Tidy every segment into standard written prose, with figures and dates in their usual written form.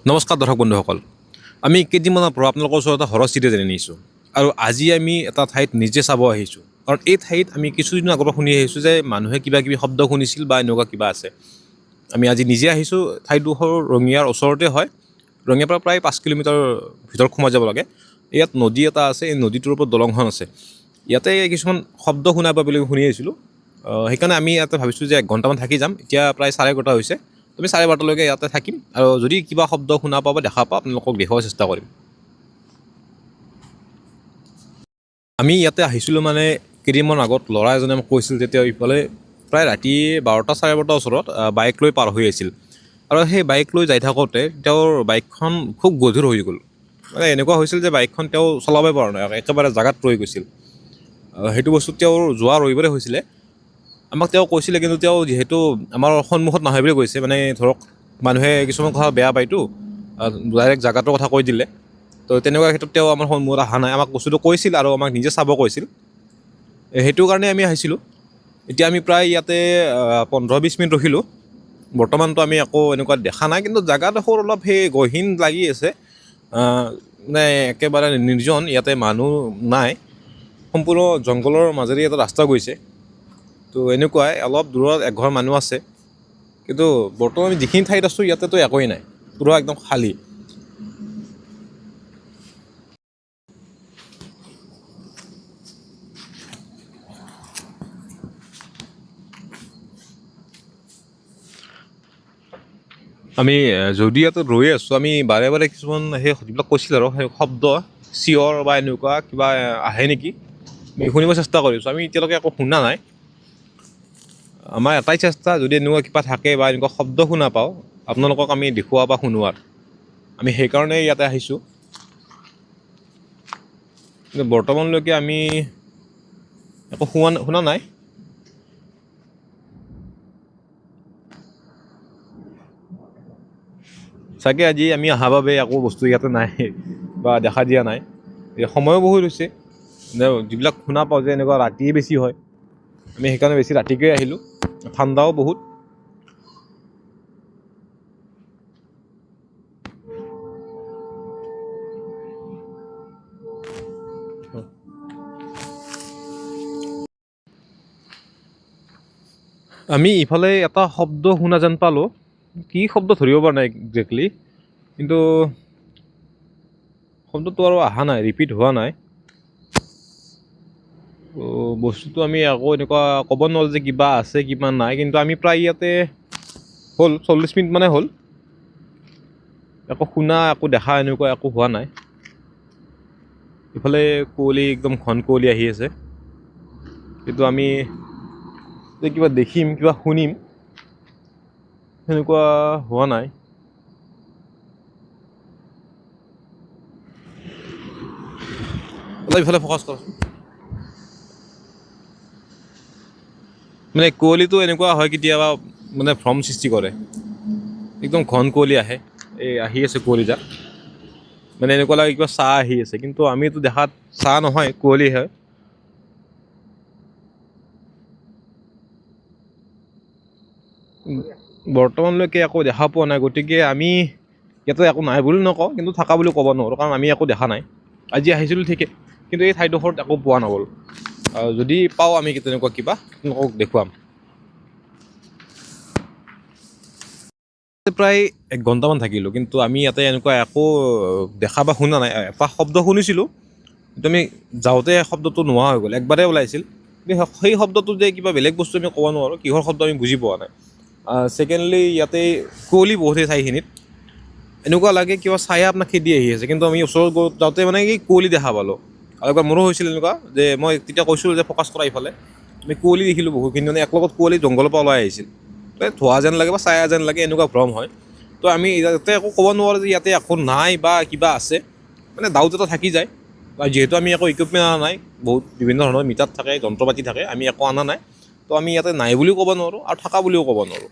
নমস্কাৰ দৰ্শক বন্ধুসকল, আমি কেইদিনমানৰ পৰা আপোনালোকৰ ওচৰত এটা হৰৰ চিৰি জানি নিছোঁ আৰু আজি আমি এটা ঠাইত নিজে চাব আহিছোঁ। কাৰণ এই ঠাইত আমি কিছুদিন আগৰ পৰা শুনি আহিছোঁ যে মানুহে কিবা কিবি শব্দ শুনিছিল বা এনেকুৱা কিবা আছে। আমি আজি নিজে আহিছোঁ। ঠাইডোখৰ ৰঙিয়াৰ ওচৰতে হয়। ৰঙিয়াৰ পৰা প্ৰায় 5 কিলোমিটাৰ ভিতৰত সোমাই যাব লাগে। ইয়াত নদী এটা আছে, এই নদীটোৰ ওপৰত দলংখন আছে। ইয়াতে কিছুমান শব্দ শুনা পাই বুলি শুনি আহিছিলোঁ। সেইকাৰণে আমি ইয়াতে ভাবিছোঁ যে 1 ঘণ্টামান থাকি যাম। এতিয়া প্ৰায় 11:30 হৈছে। আমি 12:30লৈকে ইয়াতে থাকিম আৰু যদি কিবা শব্দ শুনা পাওঁ বা দেখা পাওঁ আপোনালোকক দেখুৱাব চেষ্টা কৰিম। আমি ইয়াতে আহিছিলোঁ মানে কেইদিনমান আগত ল'ৰা এজনে মোক কৈছিল যে তেওঁ ইফালে প্ৰায় ৰাতি 12টা 12:30 ওচৰত বাইক লৈ পাৰ হৈ আছিল আৰু সেই বাইক লৈ যাই থাকোঁতে তেওঁৰ বাইকখন খুব গধুৰ হৈ গ'ল। মানে এনেকুৱা হৈছিল যে বাইকখন তেওঁ চলাবই পৰা নাই, একেবাৰে জাগাত ৰৈ গৈছিল। সেইটো বস্তু তেওঁৰ যোৱা ৰবিবাৰে হৈছিলে। আমাক তেওঁ কৈছিলে, কিন্তু তেওঁ যিহেতু আমাৰ সন্মুখত নহয় বুলি কৈছে, মানে ধৰক মানুহে কিছুমান কথা বেয়া পায়তো, ডাইৰেক্ট জাগাটোৰ কথা কৈ দিলে। তো তেনেকুৱা ক্ষেত্ৰত তেওঁ আমাৰ সন্মুখত অহা নাই। আমাক বস্তুটো কৈছিল আৰু আমাক নিজে চাব কৈছিল। সেইটো কাৰণে আমি আহিছিলোঁ। এতিয়া আমি প্ৰায় ইয়াতে 15-20 মিনিট ৰখিলোঁ। বৰ্তমানতো আমি একো এনেকুৱা দেখা নাই, কিন্তু জাগাডোখৰ অলপ সেই গহীন লাগি আছে। মানে একেবাৰে নিৰ্জন, ইয়াতে মানুহ নাই। সম্পূৰ্ণ জংঘলৰ মাজেৰে এটা ৰাস্তা গৈছে। তো এনেকুৱাই অলপ দূৰত এঘৰ মানুহ আছে, কিন্তু বৰ্তমান আমি যিখিনি ঠাইত আছোঁ ইয়াতেতো একোৱেই নাই, পুৰা একদম খালী। আমি যদি ইয়াতে ৰৈ আছোঁ, আমি বাৰে বাৰে কিছুমান সেই যিবিলাক কৈছিল আৰু সেই শব্দ চিঞৰ বা এনেকুৱা কিবা আহে নেকি আমি শুনিব চেষ্টা কৰিছোঁ। আমি এতিয়ালৈকে একো শুনা নাই। আমাৰ এটাই চেষ্টা, যদি এনেকুৱা কিবা থাকে বা এনেকুৱা শব্দ শুনা পাওঁ আপোনালোকক আমি দেখুওৱা বা শুনোৱাৰ। আমি সেইকাৰণে ইয়াতে আহিছোঁ। কিন্তু বৰ্তমানলৈকে আমি একো শুনা নাই। চাগে আজি আমি অহাৰ বাবে একো বস্তু ইয়াতে নাই বা দেখা দিয়া নাই। সময়ো বহুত হৈছে। যিবিলাক শুনা পাওঁ যে এনেকুৱা ৰাতিয়ে বেছি হয়, আমি সেইকাৰণে বেছি ৰাতিকৈ আহিলোঁ। ঠাণ্ডাও বহুত। আমি ইফালে এটা শব্দ শুনা যেন পালোঁ। কি শব্দ ধৰিব পৰা নাই একজেক্টলি, কিন্তু শব্দটো আৰু অহা নাই, ৰিপিট হোৱা নাই। বস্তুটো আমি আকৌ এনেকুৱা ক'ব নোৱাৰোঁ যে কিবা আছে কিবা নাই, কিন্তু আমি প্ৰায় ইয়াতে হ'ল 40 মিনিট মানে হ'ল। একো শুনা একো দেখা এনেকুৱা একো হোৱা নাই। ইফালে কুঁৱলী, একদম ঘন কুঁৱলী আহি আছে, কিন্তু আমি যে কিবা দেখিম কিবা শুনিম সেনেকুৱা হোৱা নাই। অলপ ইফালে ফ'কাছ কৰক। মানে কুঁৱলীটো এনেকুৱা হয় কেতিয়াবা, মানে ভ্ৰম সৃষ্টি কৰে। একদম ঘন কুঁৱলী আহে, এই আহি আছে কুঁৱলীজাক, মানে এনেকুৱা লাগে কিবা ছাঁ আহি আছে, কিন্তু আমিতো দেখাত ছাঁ নহয়, কুঁৱলী হয়। বৰ্তমানলৈকে একো দেখা পোৱা নাই, গতিকে আমি ইয়াতে একো নাই বুলি নকওঁ, কিন্তু থকা বুলি ক'ব নোৱাৰোঁ, কাৰণ আমি একো দেখা নাই। আজি আহিছিলোঁ ঠিকে, কিন্তু এই ঠাইডোখৰত একো পোৱা নগ'ল। যদি পাওঁ আমি তেনেকুৱা কিবা আপোনালোকক দেখুৱাম। প্ৰায় 1 ঘণ্টামান থাকিলোঁ, কিন্তু আমি ইয়াতে এনেকুৱা একো দেখা বা শুনা নাই। এটা শব্দ শুনিছিলোঁ, কিন্তু আমি যাওঁতে শব্দটো নোহোৱা হৈ গ'ল, একবাৰেই ওলাইছিল। সেই শব্দটো যে কিবা বেলেগ বস্তু আমি ক'ব নোৱাৰোঁ, কিহৰ শব্দ আমি বুজি পোৱা নাই। ছেকেণ্ডলি ইয়াতে কুঁৱলী বহুত সেই ঠাইখিনিত, এনেকুৱা লাগে কিবা ছায়া আপোনাক খেদি আহি আছে, কিন্তু আমি ওচৰত যাওঁতে মানে কি কুঁৱলী দেখা পালোঁ। আৰু একবাৰ মোৰো হৈছিল এনেকুৱা, যে মই তেতিয়া কৈছিলোঁ যে ফ'কাছ কৰা ইফালে, আমি কুঁৱলী দেখিলোঁ বহুখিনি, মানে একলগত কুঁৱলী জংঘলৰ পৰা ওলাই আহিছিল। ধোৱা যেন লাগে বা ছায়া যেন লাগে, এনেকুৱা ভ্ৰম হয়। তো আমি ইয়াতে একো ক'ব নোৱাৰোঁ যে ইয়াতে একো নাই বা কিবা আছে, মানে ডাউট এটা থাকি যায়। যিহেতু আমি একো ইকুইপমেণ্ট অনা নাই, বহুত বিভিন্ন ধৰণৰ মিটাৰ থাকে, যন্ত্ৰ পাতি থাকে, আমি একো অনা নাই। তো আমি ইয়াতে নাই বুলিও ক'ব নোৱাৰোঁ আৰু থকা বুলিও ক'ব নোৱাৰোঁ।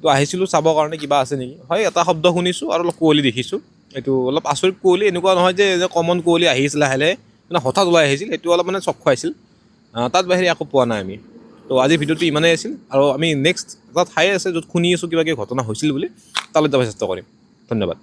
তো আহিছিলোঁ চাবৰ কাৰণে কিবা আছে নেকি। হয়, এটা শব্দ শুনিছোঁ আৰু অলপ কুঁৱলী দেখিছোঁ। এইটো অলপ আচৰিত কুঁৱলী, এনেকুৱা নহয় যে কমন কুঁৱলী আহিছিল লাহে লাহে, মানে হঠাৎ ওলাই আহিছিল, সেইটো অলপ মানে চক খুৱাইছিল। তাত বাহিৰে একো পোৱা নাই আমি। তো আজিৰ ভিডিঅ'টো ইমানেই আছিল, আৰু আমি নেক্সট এটা ঠাই আছে য'ত শুনি আছোঁ কিবা কিবি ঘটনা হৈছিল বুলি, তালৈ যাব চেষ্টা কৰিম। ধন্যবাদ।